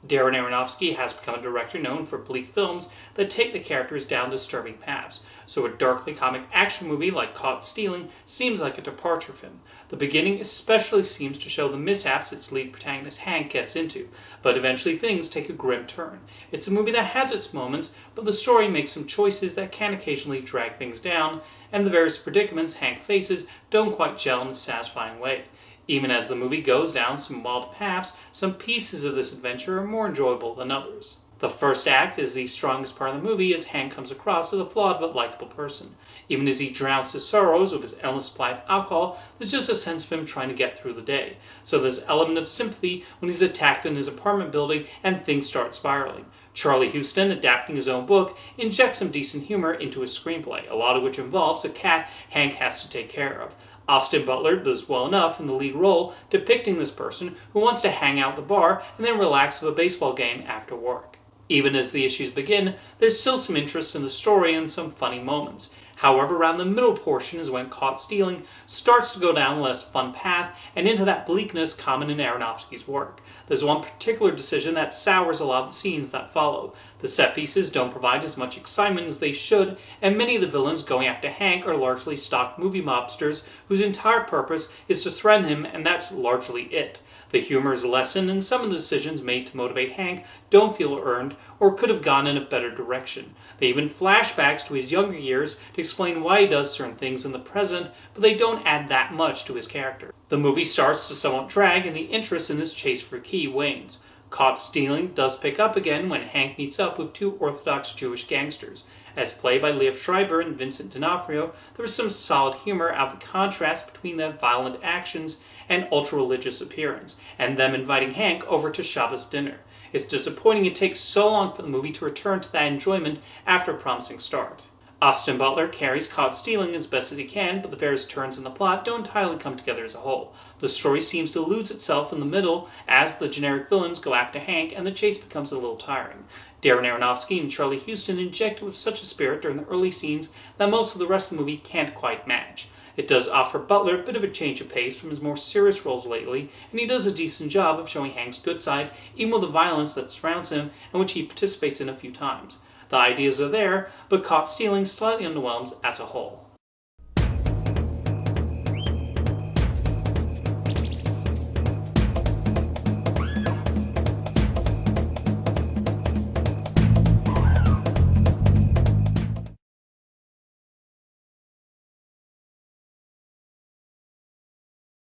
Darren Aronofsky has become a director known for bleak films that take the characters down disturbing paths, so a darkly comic action movie like Caught Stealing seems like a departure for him. The beginning especially seems to show the mishaps its lead protagonist Hank gets into, but eventually things take a grim turn. It's a movie that has its moments, but the story makes some choices that can occasionally drag things down, and the various predicaments Hank faces don't quite gel in a satisfying way. Even as the movie goes down some wild paths, some pieces of this adventure are more enjoyable than others. The first act is the strongest part of the movie as Hank comes across as a flawed but likable person. Even as he drowns his sorrows with his endless supply of alcohol, there's just a sense of him trying to get through the day. So there's an element of sympathy when he's attacked in his apartment building and things start spiraling. Charlie Huston, adapting his own book, injects some decent humor into his screenplay, a lot of which involves a cat Hank has to take care of. Austin Butler does well enough in the lead role, depicting this person who wants to hang out at the bar and then relax with a baseball game after work. Even as the issues begin, there's still some interest in the story and some funny moments. However, around the middle portion is when Caught Stealing starts to go down a less fun path and into that bleakness common in Aronofsky's work. There's one particular decision that sours a lot of the scenes that follow. The set pieces don't provide as much excitement as they should, and many of the villains going after Hank are largely stock movie mobsters whose entire purpose is to threaten him, and that's largely it. The humor is lessened, and some of the decisions made to motivate Hank don't feel earned or could have gone in a better direction. They even flashbacks to his younger years to explain why he does certain things in the present, but they don't add that much to his character. The movie starts to somewhat drag, and the interest in this chase for key wanes. Caught Stealing does pick up again when Hank meets up with two Orthodox Jewish gangsters. As played by Liev Schreiber and Vincent D'Onofrio, there was some solid humor out of the contrast between their violent actions and ultra-religious appearance, and them inviting Hank over to Shabbos dinner. It's disappointing it takes so long for the movie to return to that enjoyment after a promising start. Austin Butler carries Caught Stealing as best as he can, but the various turns in the plot don't entirely come together as a whole. The story seems to lose itself in the middle as the generic villains go after Hank and the chase becomes a little tiring. Darren Aronofsky and Charlie Huston inject it with such a spirit during the early scenes that most of the rest of the movie can't quite match. It does offer Butler a bit of a change of pace from his more serious roles lately, and he does a decent job of showing Hank's good side, even with the violence that surrounds him and which he participates in a few times. The ideas are there, but Caught Stealing slightly underwhelms as a whole.